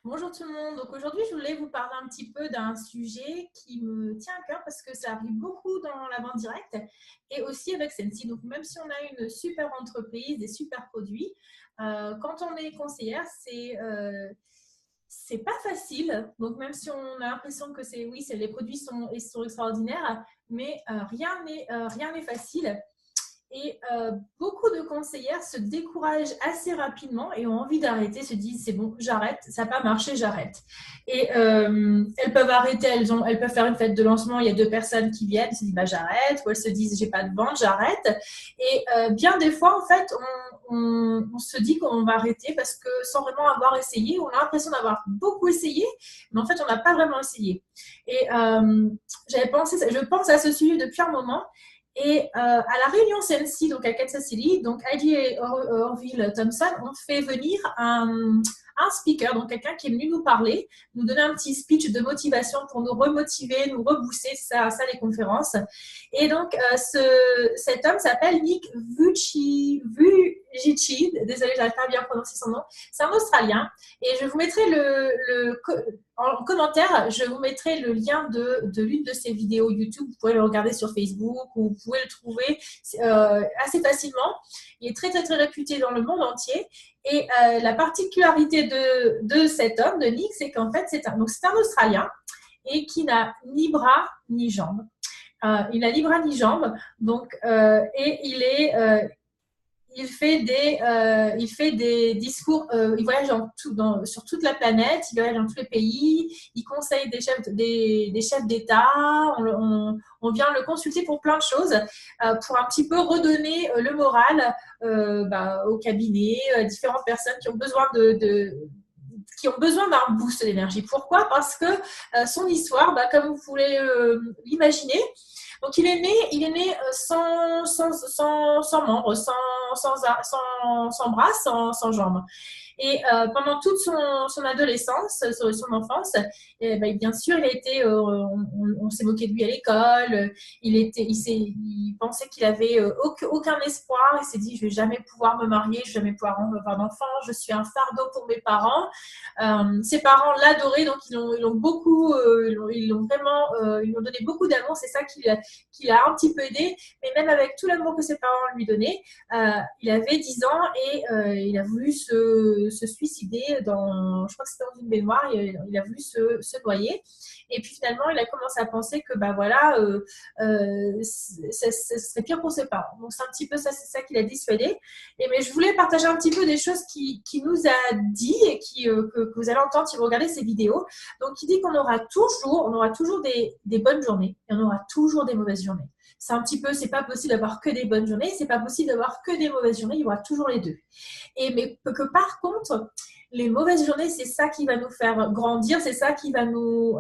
Bonjour tout le monde. Donc aujourd'hui, je voulais vous parler un petit peu d'un sujet qui me tient à cœur parce que ça arrive beaucoup dans la vente directe et aussi avec Sensi. Donc même si on a une super entreprise, des super produits, quand on est conseillère, c'est pas facile. Donc même si on a l'impression que les produits sont extraordinaires, mais rien n'est facile. Et beaucoup de conseillères se découragent assez rapidement et ont envie d'arrêter, se disent c'est bon, j'arrête, ça n'a pas marché, j'arrête. Et elles peuvent arrêter, elles peuvent faire une fête de lancement, il y a deux personnes qui viennent, elles se disent bah, j'arrête, ou elles se disent j'ai pas de vente, j'arrête. Et bien des fois, en fait, on se dit qu'on va arrêter parce que sans vraiment avoir essayé, on a l'impression d'avoir beaucoup essayé, mais en fait, on n'a pas vraiment essayé. Et je pense à ce sujet depuis un moment. Et à la réunion CNC, donc à Kansas City, donc Heidi et Orville Thompson ont fait venir un speaker, donc quelqu'un qui est venu nous parler, nous donner un petit speech de motivation pour nous remotiver, nous rebooster, c'est ça les conférences. Et donc cet homme s'appelle Nick Vujicic, désolé, j'arrive pas à bien prononcer son nom, c'est un Australien, et je vous mettrai en commentaire, je vous mettrai le lien de l'une de ses vidéos YouTube. Vous pouvez le regarder sur Facebook ou vous pouvez le trouver assez facilement. Il est très, très, très réputé dans le monde entier. Et la particularité de cet homme, de Nick, c'est qu'en fait, c'est un Australien et qui n'a ni bras ni jambes. Il n'a ni bras ni jambes. Donc, et il fait des discours, il voyage sur toute la planète, il voyage dans tous les pays, il conseille des chefs d'État, on vient le consulter pour plein de choses, pour un petit peu redonner le moral au cabinet, différentes personnes qui ont besoin qui ont besoin d'un boost d'énergie. Pourquoi? Parce que son histoire, comme vous pouvez l'imaginer, donc il est né sans membres, sans bras, sans jambes. Et pendant toute son adolescence, son enfance, bien sûr, on s'est moqué de lui à l'école. Il pensait qu'il avait aucun espoir. Il s'est dit, je vais jamais pouvoir me marier, je vais jamais pouvoir avoir d'enfants. Je suis un fardeau pour mes parents. Ses parents l'adoraient, donc ils l'ont beaucoup, ils lui ont donné beaucoup d'amour. C'est ça qui l'a un petit peu aidé. Mais même avec tout l'amour que ses parents lui donnaient, il avait 10 ans et il a voulu se suicider je crois que c'était dans une baignoire, il a voulu se noyer. Et puis finalement, il a commencé à penser que ce serait pire pour ses parents. Donc c'est un petit peu ça, c'est ça qui l'a dissuadé. Mais je voulais partager un petit peu des choses qui nous a dit et que vous allez entendre si vous regardez ces vidéos. Donc il dit qu'on aura toujours des bonnes journées et on aura toujours des mauvaises journées. C'est pas possible d'avoir que des bonnes journées, c'est pas possible d'avoir que des mauvaises journées, il y aura toujours les deux. Mais que par contre, les mauvaises journées, c'est ça qui va nous faire grandir, c'est ça qui va nous, on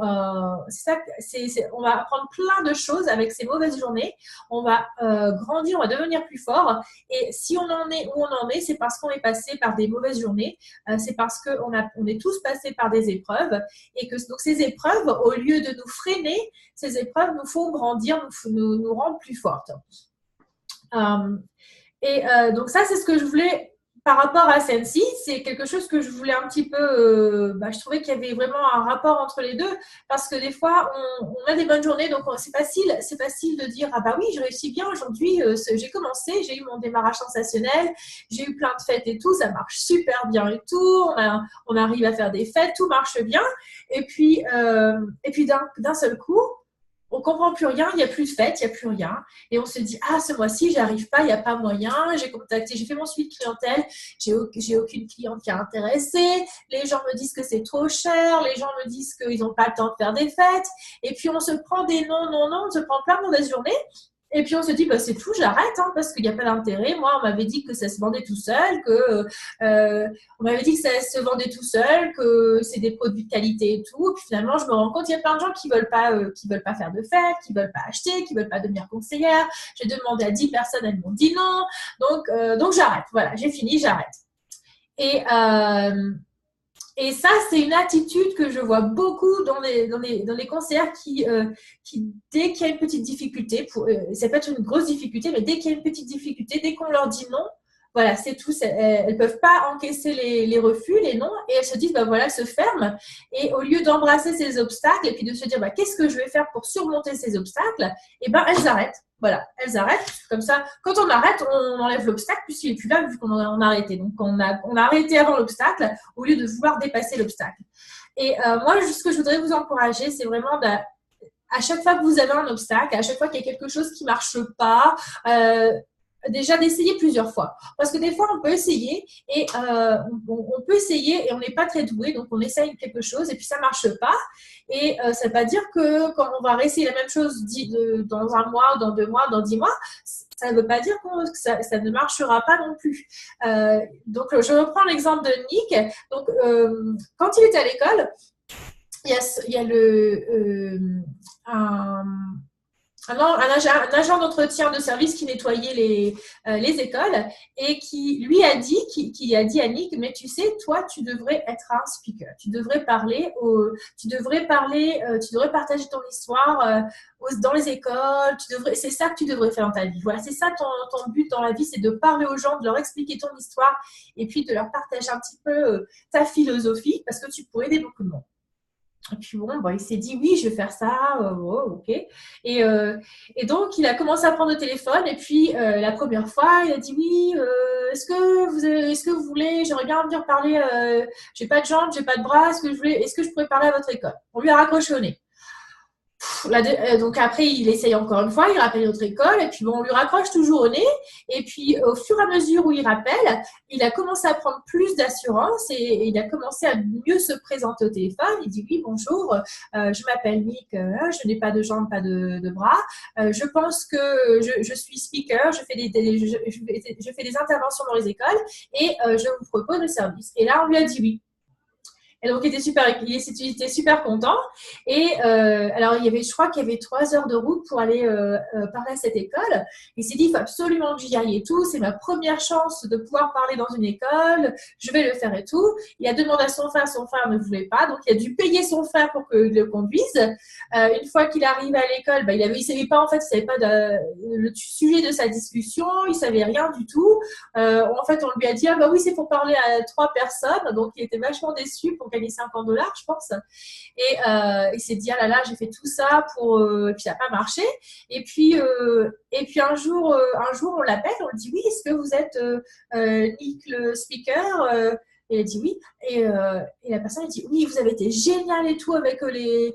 va apprendre plein de choses avec ces mauvaises journées. On va grandir, on va devenir plus fort. Et si on en est où on en est, c'est parce qu'on est passé par des mauvaises journées. C'est parce qu'on est tous passés par des épreuves et que donc ces épreuves, au lieu de nous freiner, ces épreuves nous font grandir, nous rendre plus fortes. Donc ça, c'est ce que je voulais par rapport à Sensi. C'est quelque chose que je voulais un petit peu, je trouvais qu'il y avait vraiment un rapport entre les deux parce que des fois, on a des bonnes journées, donc c'est facile de dire ah bah oui, je réussis bien aujourd'hui, j'ai commencé, j'ai eu mon démarrage sensationnel, j'ai eu plein de fêtes et tout, ça marche super bien et tout, on arrive à faire des fêtes, tout marche bien. Et puis d'un seul coup, on comprend plus rien, il n'y a plus de fête, il n'y a plus rien. Et on se dit, ah, ce mois-ci, j'arrive pas, il n'y a pas moyen. J'ai fait mon suivi de clientèle, j'ai aucune cliente qui est intéressée. Les gens me disent que c'est trop cher, les gens me disent qu'ils n'ont pas le temps de faire des fêtes. Et puis, on se prend des non, on se prend plein de mauvaises journées. Et puis on se dit, c'est tout, j'arrête, parce qu'il n'y a pas d'intérêt. Moi, on m'avait dit que ça se vendait tout seul, on m'avait dit que ça se vendait tout seul, que c'est des produits de qualité et tout. Et puis finalement, je me rends compte qu'il y a plein de gens qui veulent pas faire de fête, qui veulent pas acheter, qui veulent pas devenir conseillère. J'ai demandé à 10 personnes, elles m'ont dit non. Donc j'arrête. Voilà, j'ai fini, j'arrête. Et ça, c'est une attitude que je vois beaucoup dans les conseillères qui dès qu'il y a une petite difficulté, ça peut être une grosse difficulté, mais dès qu'il y a une petite difficulté, dès qu'on leur dit non, voilà, c'est tout. Elles ne peuvent pas encaisser les refus, les non, et elles se disent, bah voilà, elles se ferment. Et au lieu d'embrasser ces obstacles et puis de se dire, bah, qu'est-ce que je vais faire pour surmonter ces obstacles, et ben elles arrêtent. Voilà, elles arrêtent. Comme ça, quand on arrête, on enlève l'obstacle puisqu'il n'est plus là vu qu'on a arrêté. Donc, on a arrêté avant l'obstacle au lieu de vouloir dépasser l'obstacle. Et moi, ce que je voudrais vous encourager, c'est vraiment à chaque fois que vous avez un obstacle, à chaque fois qu'il y a quelque chose qui ne marche pas, déjà d'essayer plusieurs fois. Parce que des fois, on peut essayer et on peut essayer et on n'est pas très doué, donc on essaye quelque chose et puis ça ne marche pas. Et ça ne veut pas dire que quand on va réessayer la même chose dans un mois, dans 2 mois, dans 10 mois, ça ne veut pas dire que ça ne marchera pas non plus. Donc, je reprends l'exemple de Nick. Donc, quand il était à l'école, il y a un agent d'entretien de service qui nettoyait les écoles et qui lui a dit, qui a dit à Nick, mais tu sais, toi, tu devrais être un speaker. Tu devrais parler, tu devrais partager ton histoire dans les écoles. C'est ça que tu devrais faire dans ta vie. Voilà, c'est ça ton but dans la vie, c'est de parler aux gens, de leur expliquer ton histoire et puis de leur partager un petit peu ta philosophie parce que tu pourrais aider beaucoup de monde. Et puis bon, il s'est dit oui, je vais faire ça, ok. Et donc, il a commencé à prendre le téléphone. Et puis, la première fois, il a dit oui, est-ce que vous voulez, j'aimerais bien venir parler, j'ai pas de jambes, j'ai pas de bras, est-ce que je pourrais parler à votre école? On lui a raccroché au nez. Donc après, il essaye encore une fois, il rappelle notre école, et puis bon, on lui raccroche toujours au nez. Et puis, au fur et à mesure où il rappelle, il a commencé à prendre plus d'assurance et il a commencé à mieux se présenter au téléphone. Il dit oui, bonjour, je m'appelle Nick, je n'ai pas de jambes, pas de bras. Je pense que je suis speaker, je fais des interventions dans les écoles et je vous propose le service. Et là, on lui a dit oui. Et donc, il était super content. Et alors, je crois qu'il y avait 3 heures de route pour aller parler à cette école. Il s'est dit, il faut absolument que j'y aille et tout. C'est ma première chance de pouvoir parler dans une école. Je vais le faire et tout. Il a demandé à son frère ne voulait pas. Donc, il a dû payer son frère pour qu'il le conduise. Une fois qu'il arrive à l'école, il ne savait pas, en fait, il savait pas le sujet de sa discussion. Il ne savait rien du tout. En fait, on lui a dit, ah bah oui, c'est pour parler à 3 personnes. Donc, il était vachement déçu pour gagner $50, je pense. Et il s'est dit, ah là là, j'ai fait tout ça et puis ça n'a pas marché. Et puis un jour, on l'appelle, on lui dit, oui, est-ce que vous êtes Nick le speaker et elle dit oui. Et la personne, elle dit, oui, vous avez été génial et tout avec les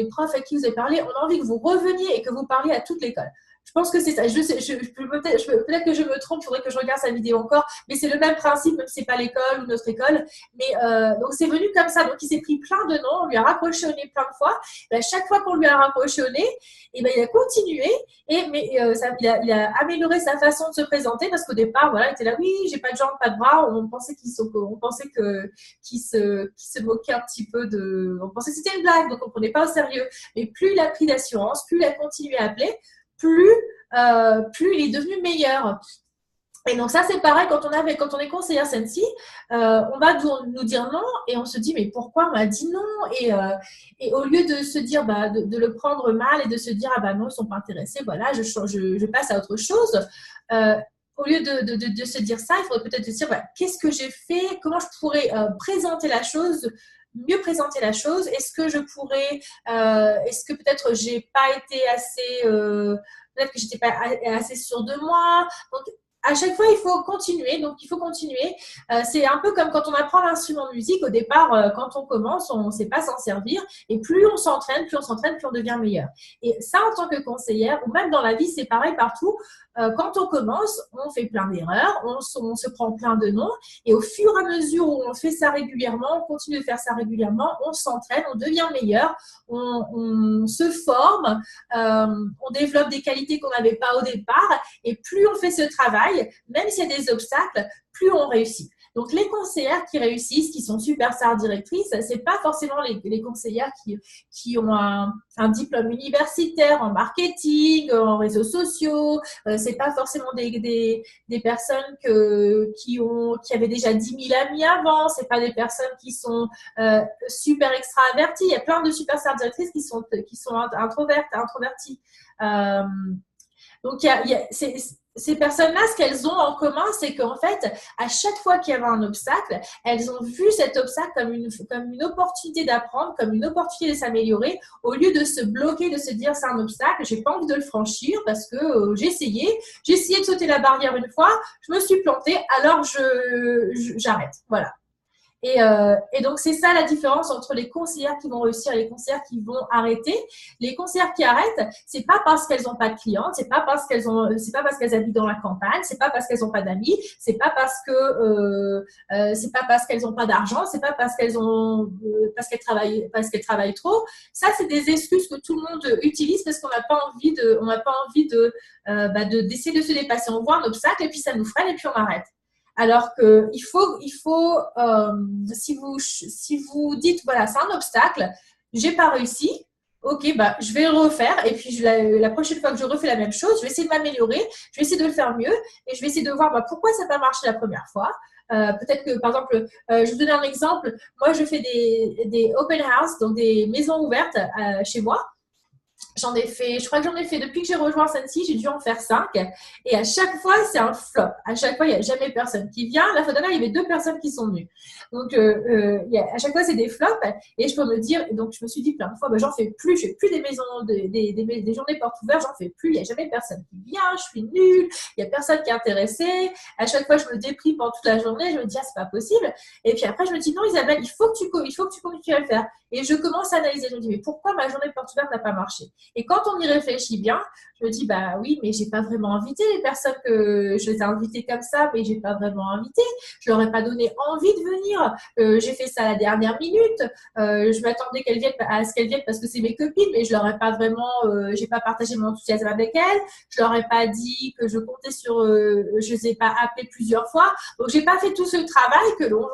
profs à qui vous avez parlé. On a envie que vous reveniez et que vous parliez à toute l'école. Je pense que c'est ça. Peut-être que je me trompe, il faudrait que je regarde sa vidéo encore, mais c'est le même principe, même si ce n'est pas l'école ou notre école. Mais donc, c'est venu comme ça. Donc, il s'est pris plein de noms, on lui a raccroché au nez plein de fois. Et à chaque fois qu'on lui a raccroché au nez, il a continué. Il a amélioré sa façon de se présenter parce qu'au départ, voilà, il était là, oui, j'ai pas de jambes, pas de bras. On pensait qu'il se moquait un petit peu on pensait que c'était une blague, donc on ne prenait pas au sérieux. Mais plus il a pris d'assurance, plus il a continué à appeler, plus il est devenu meilleur. Et donc ça, c'est pareil quand on est conseillère Sensi, on va nous dire non et on se dit mais pourquoi on m'a dit non et au lieu de se dire de le prendre mal et de se dire ah bah non, ils sont pas intéressés, voilà, je passe à autre chose. Au lieu de se dire ça, il faudrait peut-être se dire qu'est-ce que j'ai fait, comment je pourrais mieux présenter la chose. Est-ce que peut-être j'ai pas été assez peut-être que j'étais pas assez sûre de moi. Donc à chaque fois, il faut continuer. Donc, il faut continuer. C'est un peu comme quand on apprend l'instrument de musique. Au départ, quand on commence, on ne sait pas s'en servir. Et plus on s'entraîne, plus on devient meilleur. Et ça, en tant que conseillère, ou même dans la vie, c'est pareil partout. Quand on commence, on fait plein d'erreurs, on se prend plein de noms. Et au fur et à mesure où on fait ça régulièrement, on continue de faire ça régulièrement, on s'entraîne, on devient meilleur, on se forme, on développe des qualités qu'on n'avait pas au départ. Et plus on fait ce travail, même s'il y a des obstacles, plus on réussit. Donc, les conseillères qui réussissent, qui sont superstars directrices, ce n'est pas forcément les conseillères qui ont un diplôme universitaire en marketing, en réseaux sociaux. Ce n'est pas forcément des personnes qui avaient déjà 10 000 amis avant. Ce n'est pas des personnes qui sont super extraverties. Il y a plein de superstars directrices qui sont introverties. Donc, ces personnes-là, ce qu'elles ont en commun, c'est qu'en fait, à chaque fois qu'il y avait un obstacle, elles ont vu cet obstacle comme une opportunité d'apprendre, comme une opportunité de s'améliorer, au lieu de se bloquer, de se dire c'est un obstacle, j'ai pas envie de le franchir parce que j'ai essayé de sauter la barrière une fois, je me suis plantée, alors j'arrête. Voilà. Et donc, c'est ça la différence entre les conseillères qui vont réussir et les conseillères qui vont arrêter. Les conseillères qui arrêtent, c'est pas parce qu'elles n'ont pas de clientes, c'est pas parce qu'elles habitent dans la campagne, c'est pas parce qu'elles n'ont pas d'amis, c'est pas parce qu'elles n'ont pas d'argent, c'est pas parce parce qu'elles travaillent trop. Ça, c'est des excuses que tout le monde utilise parce qu'on n'a pas envie d'essayer de se dépasser. On voit un obstacle et puis ça nous freine et puis on arrête. Alors que si vous dites, voilà, c'est un obstacle, j'ai pas réussi, ok, je vais refaire. Et puis, la prochaine fois que je refais la même chose, je vais essayer de m'améliorer, je vais essayer de le faire mieux et je vais essayer de voir pourquoi ça n'a pas marché la première fois. Peut-être que, par exemple, je vais vous donner un exemple. Moi, je fais des open house, donc des maisons ouvertes chez moi. Je crois que j'en ai fait depuis que j'ai rejoint Sensi, j'ai dû en faire 5. Et à chaque fois, c'est un flop. À chaque fois, il n'y a jamais personne qui vient. La fois dernière, il y avait 2 personnes qui sont venues. Donc, à chaque fois, c'est des flops. Et je peux me dire, donc je me suis dit plein de fois, j'en fais plus. Je fais plus des maisons, des journées portes ouvertes, j'en fais plus. Il n'y a jamais personne qui vient. Je suis nulle. Il n'y a personne qui est intéressé. À chaque fois, je me déprime pendant toute la journée. Je me dis, c'est pas possible. Et puis après, je me dis, non, Isabelle, il faut que tu continues à le faire. Et je commence à analyser. Je me dis, mais pourquoi ma journée porte ouverte n'a pas marché? Et quand on y réfléchit bien, je me dis, oui, mais j'ai pas vraiment invité les personnes que je les ai invitées comme ça, mais j'ai pas vraiment invité. Je leur ai pas donné envie de venir. J'ai fait ça à la dernière minute. Je m'attendais à ce qu'elles viennent parce que c'est mes copines, mais je leur ai pas vraiment, j'ai pas partagé mon enthousiasme avec elles. Je leur ai pas dit que je comptais je les ai pas appelées plusieurs fois. Donc, j'ai pas fait tout ce travail que l'on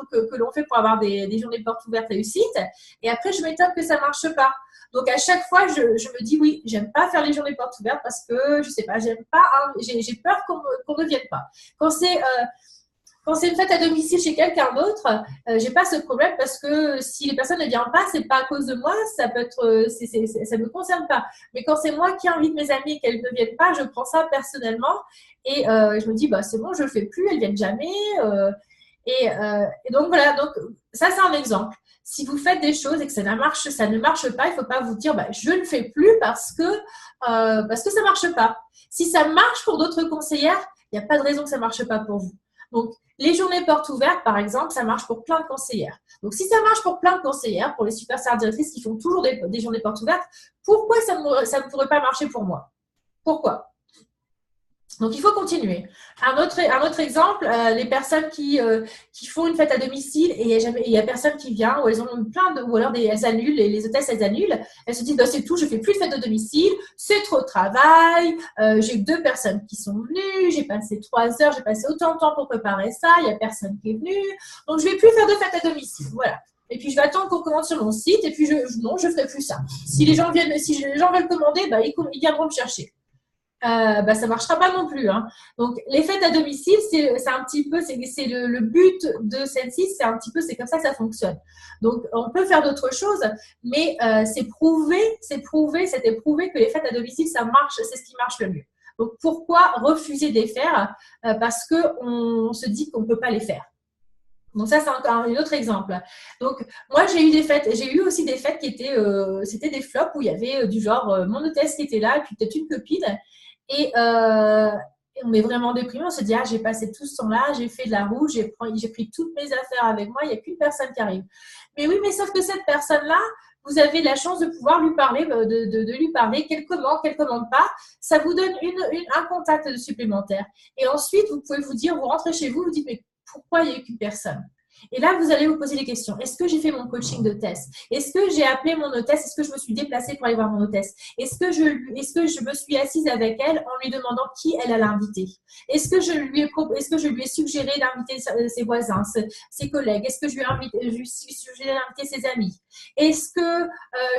fait pour avoir des journées portes ouvertes réussites. Et après, je m'étonne que ça marche pas. Donc, à chaque fois, je me dis, oui, j'aime pas faire les journées portes ouvertes parce que, je sais pas, j'aime pas, j'ai peur qu'on ne vienne pas. Quand c'est une fête à domicile chez quelqu'un d'autre, j'ai pas ce problème parce que si les personnes ne viennent pas, c'est pas à cause de moi, ça peut être, ça me concerne pas. Mais quand c'est moi qui invite mes amis et qu'elles ne viennent pas, je prends ça personnellement et je me dis, c'est bon, je le fais plus, elles viennent jamais. Et donc voilà, donc ça c'est un exemple. Si vous faites des choses et que ça ne marche pas, il ne faut pas vous dire je ne le fais plus parce que ça ne marche pas. Si ça marche pour d'autres conseillères, il n'y a pas de raison que ça ne marche pas pour vous. Donc, les journées portes ouvertes, par exemple, ça marche pour plein de conseillères. Donc, si ça marche pour plein de conseillères, pour les superstars directrices qui font toujours des journées portes ouvertes, pourquoi ça ne pourrait pas marcher pour moi? Pourquoi? Donc, il faut continuer. Un autre exemple, les personnes qui font une fête à domicile et il y a personne qui vient, ou elles ont ou alors elles annulent, les hôtesses, elles annulent. Elles se disent, c'est tout, je fais plus de fête de domicile, c'est trop de travail, j'ai 2 personnes qui sont venues, j'ai passé 3 heures, j'ai passé autant de temps pour préparer ça, il n'y a personne qui est venu, donc je vais plus faire de fête à domicile. Voilà. Et puis, je vais attendre qu'on commande sur mon site, et puis non, je ferai plus ça. Si les gens veulent commander, ils viendront me chercher. Ça ne marchera pas non plus. Hein. Donc, les fêtes à domicile, c'est un petit peu, c'est le but de Sensi, c'est comme ça que ça fonctionne. Donc, on peut faire d'autres choses, mais c'était prouvé que les fêtes à domicile, ça marche, c'est ce qui marche le mieux. Donc, pourquoi refuser de les faire? Parce qu'on se dit qu'on ne peut pas les faire. Donc ça, c'est encore un autre exemple. Donc moi, j'ai eu aussi des fêtes qui étaient, c'était des flops où il y avait du genre mon hôtesse qui était là, et puis peut-être une copine, et on est vraiment déprimé. On se dit j'ai passé tout ce temps-là, j'ai fait de la roue, j'ai pris toutes mes affaires avec moi, il n'y a qu'une personne qui arrive. Mais oui, mais sauf que cette personne-là, vous avez la chance de pouvoir lui parler, de lui parler, qu'elle commande pas, ça vous donne un contact supplémentaire. Et ensuite, vous pouvez vous rentrez chez vous, vous dites mais pourquoi il n'y a eu qu'une personne? Et là, vous allez vous poser des questions. Est-ce que j'ai fait mon coaching d'hôtesse? Est-ce que j'ai appelé mon hôtesse? Est-ce que je me suis déplacée pour aller voir mon hôtesse? Est-ce que je me suis assise avec elle en lui demandant qui elle allait inviter? Est-ce que je lui ai suggéré d'inviter ses voisins, ses collègues? Est-ce que je lui ai suggéré d'inviter ses amis? Est-ce que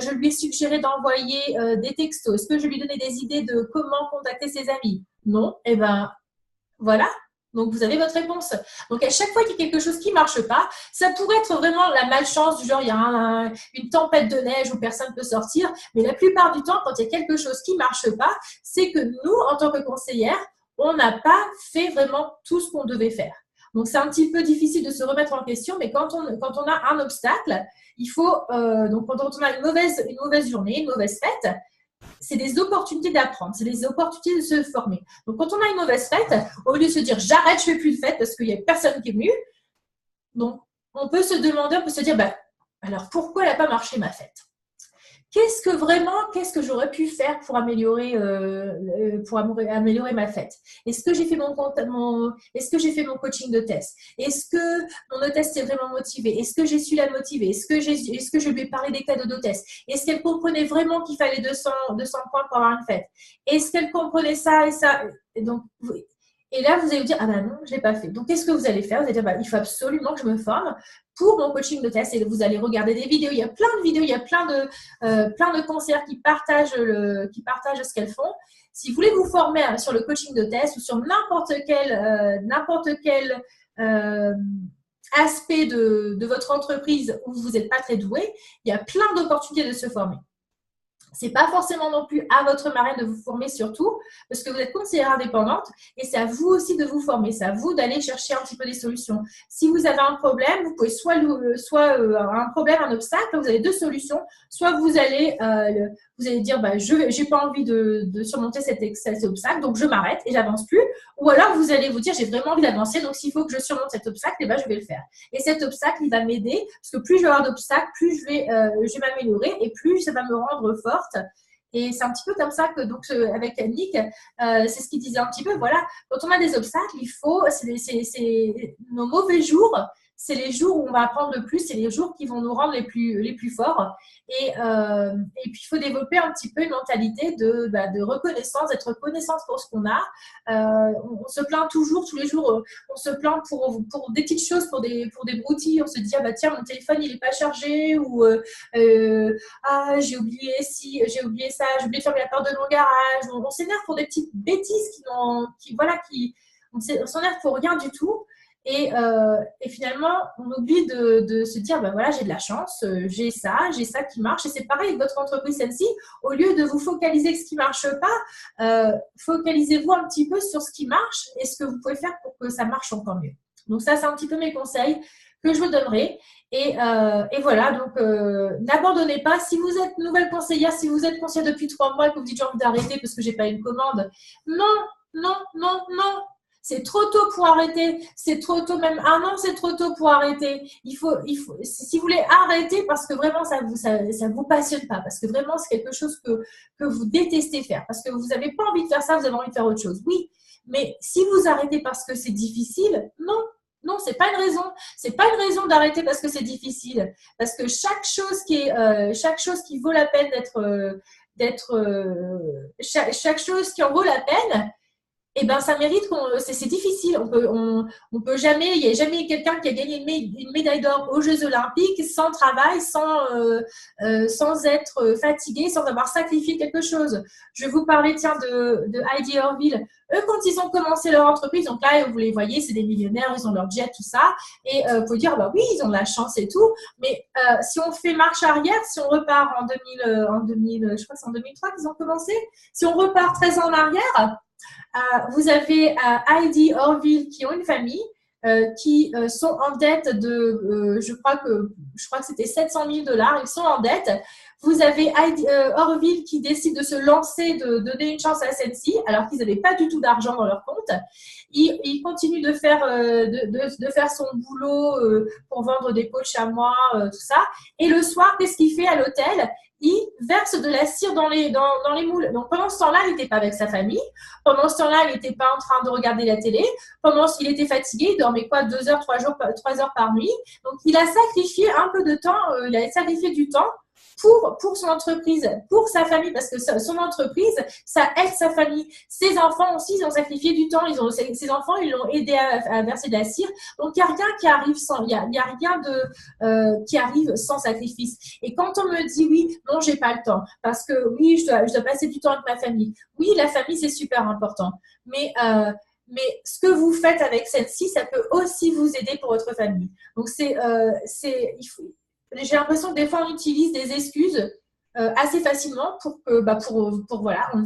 je lui ai suggéré d'envoyer des textos? Est-ce que je lui ai donné des idées de comment contacter ses amis? Non. Eh bien, voilà. Donc, vous avez votre réponse. Donc, à chaque fois qu'il y a quelque chose qui ne marche pas, ça pourrait être vraiment la malchance du genre, il y a une tempête de neige où personne ne peut sortir. Mais la plupart du temps, quand il y a quelque chose qui ne marche pas, c'est que nous, en tant que conseillères, on n'a pas fait vraiment tout ce qu'on devait faire. Donc, c'est un petit peu difficile de se remettre en question, mais quand on a un obstacle, il faut, donc quand on a une mauvaise journée, une mauvaise fête, c'est des opportunités d'apprendre, c'est des opportunités de se former. Donc, quand on a une mauvaise fête, au lieu de se dire j'arrête, je ne fais plus de fête parce qu'il n'y a personne qui est venu, donc on peut se demander, on peut se dire alors pourquoi elle n'a pas marché ma fête? Qu'est-ce que j'aurais pu faire pour améliorer ma fête? Est-ce que j'ai fait est-ce que j'ai fait mon coaching de test? Est-ce que mon hôtesse est vraiment motivée? Est-ce que j'ai su la motiver? Est-ce que je lui ai parlé des cadeaux d'hôtesse? Est-ce qu'elle comprenait vraiment qu'il fallait 200 points pour avoir une fête? Est-ce qu'elle comprenait ça et ça? Et là, vous allez vous dire, ah ben non, je ne l'ai pas fait. Donc, qu'est-ce que vous allez faire? Vous allez dire, il faut absolument que je me forme pour mon coaching de test. Et vous allez regarder des vidéos. Il y a plein de vidéos, il y a plein de conseillères qui partagent ce qu'elles font. Si vous voulez vous former sur le coaching de test ou sur n'importe quel aspect de votre entreprise où vous n'êtes pas très doué, il y a plein d'opportunités de se former. C'est pas forcément non plus à votre marraine de vous former surtout, parce que vous êtes conseillère indépendante et c'est à vous aussi de vous former. C'est à vous d'aller chercher un petit peu des solutions. Si vous avez un problème, vous pouvez soit un problème, un obstacle, vous avez deux solutions. Soit vous allez dire je n'ai pas envie de surmonter cet obstacle, donc je m'arrête et j'avance plus. Ou alors vous allez vous dire j'ai vraiment envie d'avancer, donc s'il faut que je surmonte cet obstacle, je vais le faire. Et cet obstacle, il va m'aider, parce que plus je vais avoir d'obstacles, plus je vais m'améliorer et plus ça va me rendre forte. Et c'est un petit peu comme ça que, donc, avec Nick, c'est ce qu'il disait un petit peu. Voilà, quand on a des obstacles, c'est nos mauvais jours, c'est les jours où on va apprendre le plus, c'est les jours qui vont nous rendre les plus forts. Et puis, il faut développer un petit peu une mentalité de reconnaissance, d'être reconnaissante pour ce qu'on a. On se plaint toujours, tous les jours, on se plaint pour des petites choses, pour des broutilles. On se dit, tiens, mon téléphone, il n'est pas chargé, ou j'ai oublié j'ai oublié ça, j'ai oublié de fermer la porte de mon garage. On s'énerve pour des petites bêtises on s'énerve pour rien du tout. Et finalement, on oublie de se dire, j'ai de la chance, j'ai ça qui marche. Et c'est pareil avec votre entreprise Sensi. Au lieu de vous focaliser sur ce qui ne marche pas, focalisez-vous un petit peu sur ce qui marche et ce que vous pouvez faire pour que ça marche encore mieux. Donc ça, c'est un petit peu mes conseils que je vous donnerai. Et voilà, donc n'abandonnez pas. Si vous êtes nouvelle conseillère, si vous êtes conseillère depuis 3 mois et que vous dites j'ai envie d'arrêter parce que je n'ai pas une commande, non. C'est trop tôt pour arrêter. C'est trop tôt, même 1 an, c'est trop tôt pour arrêter. Il faut, si vous voulez arrêter parce que vraiment ça vous passionne pas, parce que vraiment c'est quelque chose que vous détestez faire, parce que vous n'avez pas envie de faire ça, vous avez envie de faire autre chose. Oui, mais si vous arrêtez parce que c'est difficile, non, c'est pas une raison. C'est pas une raison d'arrêter parce que c'est difficile. Parce que chaque chose qui vaut la peine chaque chose qui en vaut la peine, ça mérite c'est difficile. On peut jamais, il n'y a jamais quelqu'un qui a gagné une médaille d'or aux Jeux Olympiques sans travail, sans être fatigué, sans avoir sacrifié quelque chose. Je vais vous parler, de Heidi Orville. Eux, quand ils ont commencé leur entreprise, donc là, vous les voyez, c'est des millionnaires, ils ont leur jet, tout ça. Et il faut dire, oui, ils ont de la chance et tout. Mais si on fait marche arrière, si on repart en 2000, je crois que c'est en 2003 qu'ils ont commencé. Si on repart 13 ans en arrière, vous avez Heidi Orville qui ont une famille qui sont en dette de, je crois que c'était 700 000 $. Ils sont en dette. Vous avez Heidi Orville qui décide de se lancer, de donner une chance à Sensi, alors qu'ils n'avaient pas du tout d'argent dans leur compte. Il continue de faire son boulot pour vendre des pots de chamois, tout ça. Et le soir, qu'est-ce qu'il fait à l'hôtel? Il verse de la cire dans les moules. Donc, pendant ce temps-là, il n'était pas avec sa famille. Pendant ce temps-là, il n'était pas en train de regarder la télé. Il était fatigué, il dormait 2 heures, 3 heures par nuit. Donc, il a sacrifié un peu de temps, il a sacrifié du temps pour son entreprise, pour sa famille, parce que son entreprise, ça aide sa famille. Ses enfants aussi, ils ont sacrifié du temps. Ses enfants, ils l'ont aidé à verser de la cire. Donc, il n'y a rien qui arrive il y a rien qui arrive sans sacrifice. Et quand on me dit oui, non, j'ai pas le temps, parce que oui, je dois passer du temps avec ma famille. Oui, la famille, c'est super important. Mais ce que vous faites avec Sensi, ça peut aussi vous aider pour votre famille. Donc, j'ai l'impression que des fois, on utilise des excuses assez facilement pour que, voilà, on me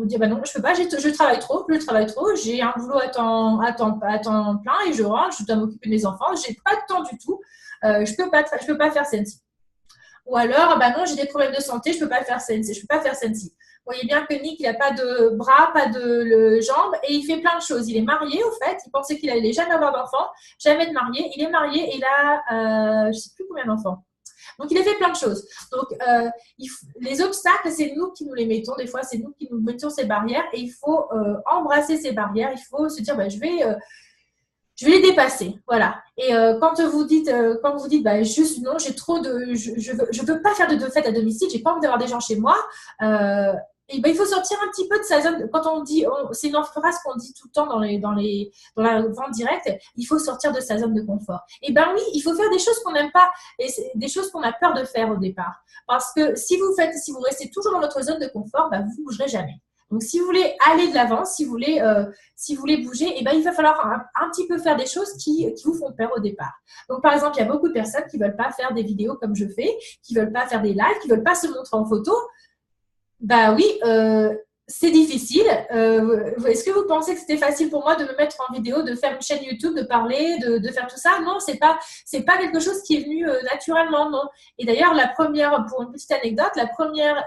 dit, bah non, je peux pas, je travaille trop, j'ai un boulot à temps plein et je rentre, je dois m'occuper de mes enfants, j'ai pas de temps du tout, je peux pas faire Sensi. Ou alors, bah non, j'ai des problèmes de santé, je peux pas faire Sensi, je peux pas faire Sensi. Vous voyez bien que Nick, il n'a pas de bras, pas de jambes et il fait plein de choses. Il est marié, au fait. Il pensait qu'il allait jamais avoir d'enfants, jamais de marié. Il est marié et il a, je ne sais plus combien d'enfants. Donc, il a fait plein de choses. Donc, les obstacles, c'est nous qui nous les mettons. Des fois, c'est nous qui nous mettons ces barrières et il faut embrasser ces barrières. Il faut se dire, bah, je vais les dépasser. Voilà. Et quand vous dites, bah, juste non, j'ai trop de, je veux pas faire de fête à domicile, j'ai pas envie d'avoir des gens chez moi. Et ben, il faut sortir un petit peu de sa zone. Quand on dit, c'est une phrase qu'on dit tout le temps dans la vente directe, il faut sortir de sa zone de confort. Et ben oui, il faut faire des choses qu'on n'aime pas et des choses qu'on a peur de faire au départ. Parce que si vous restez toujours dans votre zone de confort, ben, vous bougerez jamais. Donc, si vous voulez aller de l'avant, si vous voulez bouger, eh ben, il va falloir un petit peu faire des choses qui vous font peur au départ. Donc, par exemple, il y a beaucoup de personnes qui ne veulent pas faire des vidéos comme je fais, qui ne veulent pas faire des lives, qui ne veulent pas se montrer en photo. Bah oui, c'est difficile. Est-ce que vous pensez que c'était facile pour moi de me mettre en vidéo, de faire une chaîne YouTube, de parler, de faire tout ça? Non, c'est pas quelque chose qui est venu naturellement, non. Et d'ailleurs, pour une petite anecdote, la première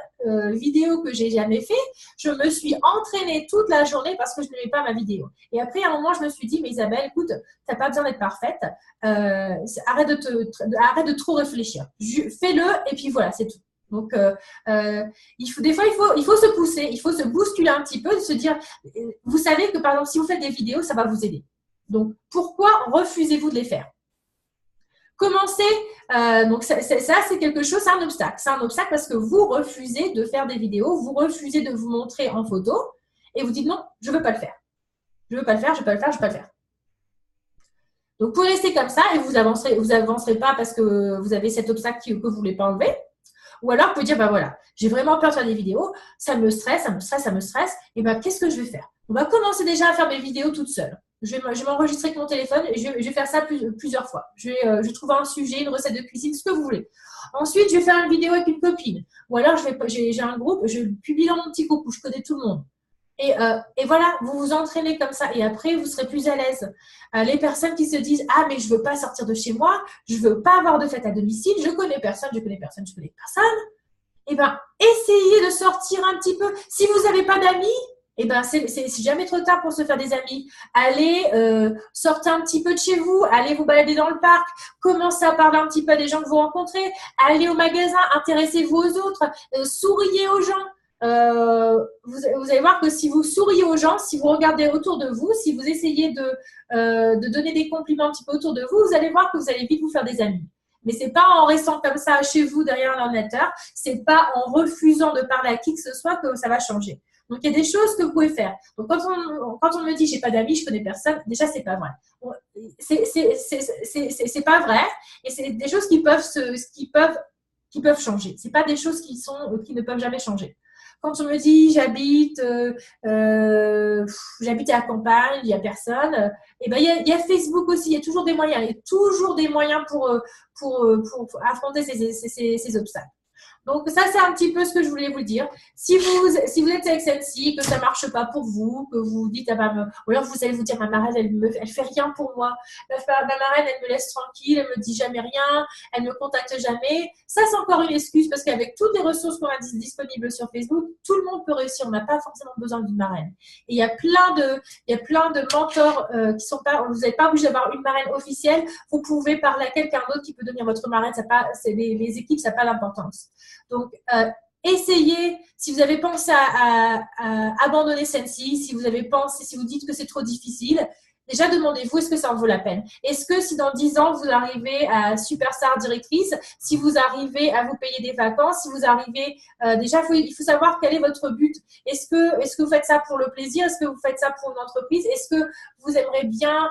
vidéo que j'ai jamais fait, je me suis entraînée toute la journée parce que je n'aimais pas ma vidéo. Et après, à un moment, je me suis dit, mais Isabelle, écoute, t'as pas besoin d'être parfaite. Arrête de trop réfléchir. Fais-le et puis voilà, c'est tout. Donc, des fois, il faut se pousser, il faut se bousculer un petit peu, de se dire, vous savez que par exemple, si vous faites des vidéos, ça va vous aider. Donc, pourquoi refusez-vous de les faire? Commencez, donc ça c'est quelque chose, c'est un obstacle. C'est un obstacle parce que vous refusez de faire des vidéos, vous refusez de vous montrer en photo et vous dites non, je ne veux pas le faire. Je ne veux pas le faire, je ne veux pas le faire, je ne veux pas le faire. Donc, vous pouvez rester comme ça et vous avancerez pas parce que vous avez cet obstacle que vous ne voulez pas enlever. Ou alors, vous pouvez dire, bah voilà, j'ai vraiment peur de faire des vidéos, ça me stresse, et ben qu'est-ce que je vais faire? On va commencer déjà à faire mes vidéos toute seule. Je vais m'enregistrer avec mon téléphone et je vais faire ça plusieurs fois. Je vais trouver un sujet, une recette de cuisine, ce que vous voulez. Ensuite, je vais faire une vidéo avec une copine. Ou alors, j'ai un groupe, je publie dans mon petit groupe où je connais tout le monde. Et voilà, vous vous entraînez comme ça et après, vous serez plus à l'aise. Les personnes qui se disent « Ah, mais je ne veux pas sortir de chez moi, je ne veux pas avoir de fête à domicile, je connais personne. » Eh bien, essayez de sortir un petit peu. Si vous n'avez pas d'amis, eh ben, c'est jamais trop tard pour se faire des amis. Allez, sortez un petit peu de chez vous, allez vous balader dans le parc, commencez à parler un petit peu à des gens que vous rencontrez, allez au magasin, intéressez-vous aux autres, souriez aux gens. Vous allez voir que si vous souriez aux gens, si vous regardez autour de vous, si vous essayez de donner des compliments un petit peu autour de vous, vous allez voir que vous allez vite vous faire des amis. Mais c'est pas en restant comme ça chez vous derrière l'ordinateur, c'est pas en refusant de parler à qui que ce soit que ça va changer. Donc il y a des choses que vous pouvez faire. Donc quand on me dit j'ai pas d'amis, je connais personne, déjà c'est pas vrai. C'est pas vrai et c'est des choses qui peuvent changer. C'est pas des choses qui ne peuvent jamais changer. Quand on me dit j'habite à la campagne, il n'y a personne, et ben il y a Facebook aussi, il y a toujours des moyens, pour affronter ces obstacles. Donc, ça, c'est un petit peu ce que je voulais vous dire. Si vous êtes avec celle-ci, que ça ne marche pas pour vous, que vous dites, ou alors vous allez vous dire, ma marraine, elle fait rien pour moi. Ma marraine, elle me laisse tranquille, elle me dit jamais rien, elle me contacte jamais. Ça, c'est encore une excuse parce qu'avec toutes les ressources qu'on a disponibles sur Facebook, tout le monde peut réussir. On n'a pas forcément besoin d'une marraine. Et il y a plein de mentors qui sont pas, vous n'êtes pas obligé d'avoir une marraine officielle. Vous pouvez parler à quelqu'un d'autre qui peut devenir votre marraine. Les équipes, ça n'a pas d'importance. Donc, essayez, si vous avez pensé à abandonner Sensi, si vous dites que c'est trop difficile, déjà demandez-vous, est-ce que ça en vaut la peine? Est-ce que si dans 10 ans, vous arrivez à superstar directrice, si vous arrivez à vous payer des vacances, si vous arrivez… déjà, il faut savoir quel est votre but. Est-ce que vous faites ça pour le plaisir? Est-ce que vous faites ça pour une entreprise? Est-ce que vous aimeriez bien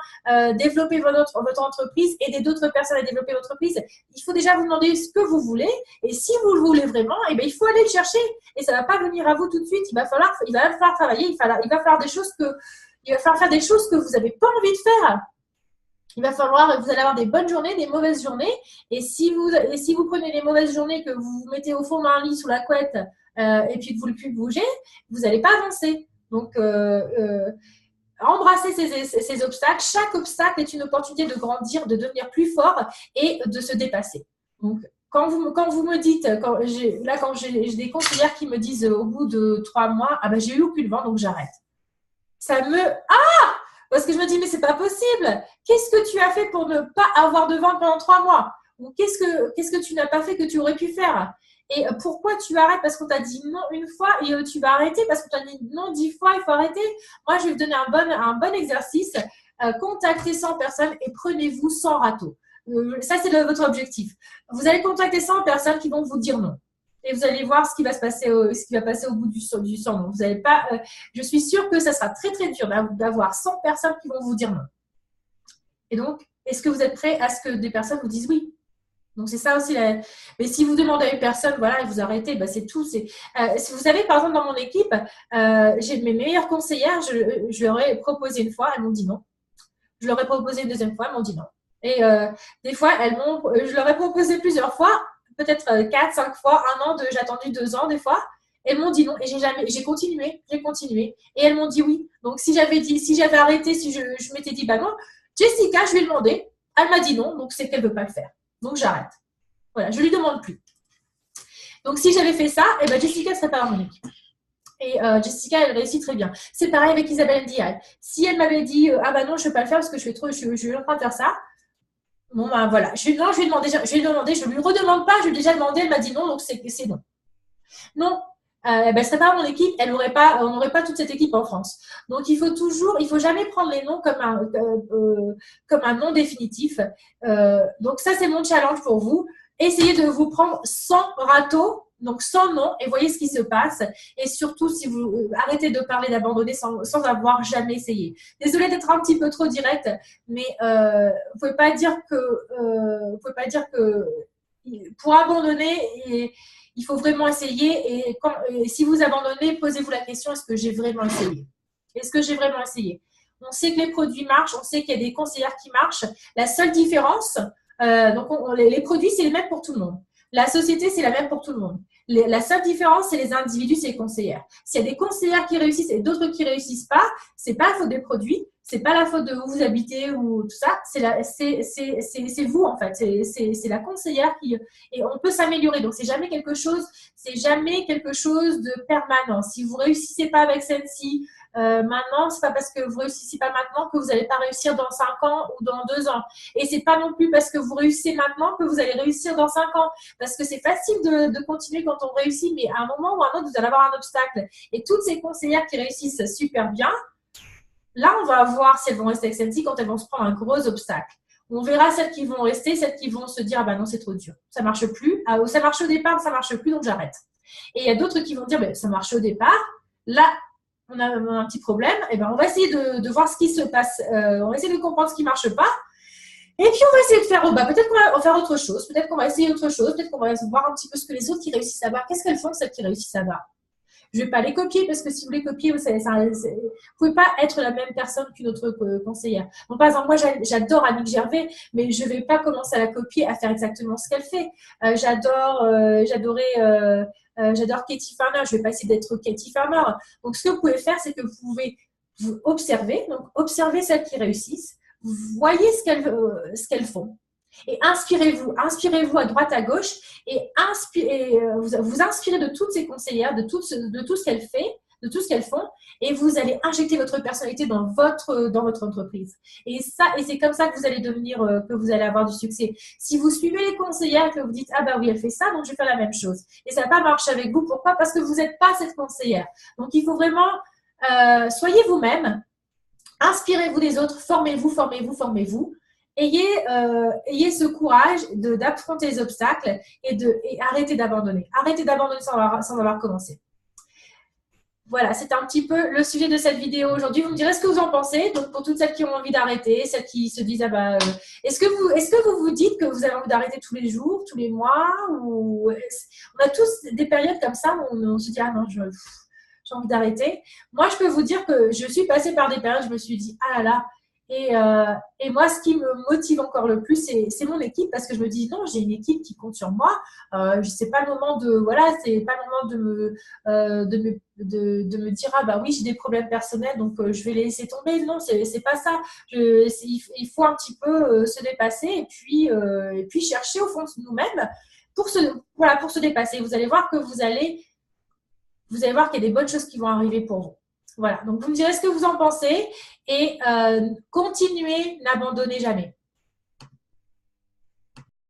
développer votre entreprise, aider d'autres personnes à développer votre entreprise? Il faut déjà vous demander ce que vous voulez. Et si vous le voulez vraiment, eh bien, il faut aller le chercher. Et ça ne va pas venir à vous tout de suite. Il va falloir travailler. Il va falloir faire des choses que vous n'avez pas envie de faire. il va falloir, vous allez avoir des bonnes journées, des mauvaises journées. Et si vous prenez les mauvaises journées, que vous vous mettez au fond d'un lit sous la couette et puis que vous ne pouvez plus bouger, vous n'allez pas avancer. Donc, embrasser ces obstacles. Chaque obstacle est une opportunité de grandir, de devenir plus fort et de se dépasser. Donc, quand vous me dites, quand j'ai des conseillères qui me disent au bout de 3 mois, ah ben j'ai eu plus le vent, donc j'arrête. Ça me... Parce que je me dis, mais c'est pas possible. Qu'est-ce que tu as fait pour ne pas avoir de vent pendant 3 mois? Ou qu'est-ce que tu n'as pas fait que tu aurais pu faire? Et pourquoi tu arrêtes? Parce qu'on t'a dit non une fois et tu vas arrêter parce qu'on t'a dit non 10 fois, il faut arrêter. Moi, je vais vous donner un bon exercice. Contactez 100 personnes et prenez-vous 100 râteaux. Ça, c'est votre objectif. Vous allez contacter 100 personnes qui vont vous dire non. Et vous allez voir ce qui va passer au bout du 100. Donc, vous n'allez pas. Je suis sûre que ça sera très très dur d'avoir 100 personnes qui vont vous dire non. Et donc, est-ce que vous êtes prêt à ce que des personnes vous disent oui? Donc, c'est ça aussi. Mais si vous demandez à une personne, voilà, et vous arrêtez, bah, c'est tout. Si vous savez, par exemple, dans mon équipe, j'ai mes meilleures conseillères, je leur ai proposé une fois, elles m'ont dit non. Je leur ai proposé une deuxième fois, elles m'ont dit non. Et des fois, je leur ai proposé plusieurs fois, peut-être 4, 5 fois, 1 an, j'ai attendu 2 ans des fois. Elles m'ont dit non et j'ai continué. Et elles m'ont dit oui. Donc, si j'avais arrêté, si je m'étais dit, bah non, Jessica, je lui ai demandé. Elle m'a dit non, donc c'est qu'elle ne veut pas le faire. Donc, j'arrête. Voilà, je ne lui demande plus. Donc, si j'avais fait ça, eh ben, Jessica ne serait pas dans mon équipe. Et Jessica, elle réussit très bien. C'est pareil avec Isabelle Ndiaye. Si elle m'avait dit, ah bah non, je ne vais pas le faire parce que je suis en train de faire ça. Bon, ben voilà. Je lui ai demandé, je ne lui redemande pas, je lui ai déjà demandé, elle m'a dit non, donc c'est non. Non, ben, ce serait pas mon équipe, on n'aurait pas toute cette équipe en France. Donc, il faut jamais prendre les noms comme un nom définitif. Donc, ça, c'est mon challenge pour vous. Essayez de vous prendre 100 râteaux, donc 100 noms, et voyez ce qui se passe. Et surtout, si vous arrêtez de parler d'abandonner sans avoir jamais essayé. Désolée d'être un petit peu trop directe, mais vous pouvez pas dire que pour abandonner, il faut vraiment essayer. Et si vous abandonnez, posez-vous la question, est-ce que j'ai vraiment essayé? Est-ce que j'ai vraiment essayé? On sait que les produits marchent, on sait qu'il y a des conseillères qui marchent. La seule différence, donc les produits, c'est les mêmes pour tout le monde. La société, c'est la même pour tout le monde. La seule différence, c'est les individus, c'est les conseillères. S'il y a des conseillères qui réussissent et d'autres qui ne réussissent pas, ce n'est pas la faute des produits, ce n'est pas la faute de où vous habitez ou tout ça, c'est vous en fait, c'est la conseillère qui… Et on peut s'améliorer, donc c'est jamais quelque chose de permanent. Si vous ne réussissez pas avec celle-ci, maintenant, c'est pas parce que vous réussissez pas maintenant que vous n'allez pas réussir dans 5 ans ou dans 2 ans. Et c'est pas non plus parce que vous réussissez maintenant que vous allez réussir dans 5 ans. Parce que c'est facile de continuer quand on réussit, mais à un moment ou à un autre, vous allez avoir un obstacle. Et toutes ces conseillères qui réussissent super bien, là, on va voir si elles vont rester avec celle-ci quand elles vont se prendre un gros obstacle. On verra celles qui vont rester, celles qui vont se dire, ah bah non, c'est trop dur. Ça marche plus. Ah, ça marche au départ, ça marche plus, donc j'arrête. Et il y a d'autres qui vont dire, bah, ça marche au départ. Là, on a un petit problème. Et ben, on va essayer de voir ce qui se passe. On va essayer de comprendre ce qui ne marche pas. Et puis, on va essayer de faire, peut-être qu'on va faire autre chose. Peut-être qu'on va essayer autre chose. Peut-être qu'on va voir un petit peu ce que les autres qui réussissent à voir. Qu'est-ce qu'elles font, celles qui réussissent à voir? Je ne vais pas les copier parce que si vous les copiez, vous ne pouvez pas être la même personne qu'une autre conseillère. Donc, par exemple, moi, j'adore Annick Gervais, mais je ne vais pas commencer à la copier, à faire exactement ce qu'elle fait. J'adore Katie Farmer. Je ne vais pas essayer d'être Katie Farmer. Donc, ce que vous pouvez faire, c'est que vous pouvez vous observer. Donc, observez celles qui réussissent. Voyez ce qu'elles font. Et inspirez-vous à droite, à gauche, et vous inspirez de toutes ces conseillères, de tout ce qu'elles font, de tout ce qu'elles font, et vous allez injecter votre personnalité dans votre entreprise. Et c'est comme ça que vous allez que vous allez avoir du succès. Si vous suivez les conseillères, que vous dites, ah bah oui, elle fait ça, donc je vais faire la même chose. Et ça va pas marcher avec vous. Pourquoi? Parce que vous n'êtes pas cette conseillère. Donc, il faut vraiment, soyez vous-même, inspirez-vous des autres, formez-vous. Ayez ce courage d'affronter les obstacles et arrêtez d'abandonner. Arrêtez d'abandonner sans avoir commencé. Voilà, c'est un petit peu le sujet de cette vidéo aujourd'hui. Vous me direz ce que vous en pensez. Donc, pour toutes celles qui ont envie d'arrêter, celles qui se disent, est-ce que vous vous dites que vous avez envie d'arrêter tous les jours, tous les mois, ou on a tous des périodes comme ça où on se dit, ah non, j'ai envie d'arrêter. Moi, je peux vous dire que je suis passée par des périodes, je me suis dit, ah là là, Et moi, ce qui me motive encore le plus, c'est mon équipe, parce que je me dis non, j'ai une équipe qui compte sur moi. C'est pas le moment de voilà, c'est pas le moment de me dire ah bah oui, j'ai des problèmes personnels, donc je vais les laisser tomber. Non, c'est pas ça. Il faut un petit peu se dépasser et puis chercher au fond de nous-mêmes pour se dépasser. Vous allez voir que vous allez voir qu'il y a des bonnes choses qui vont arriver pour vous. Voilà, donc vous me direz ce que vous en pensez et continuez, n'abandonnez jamais.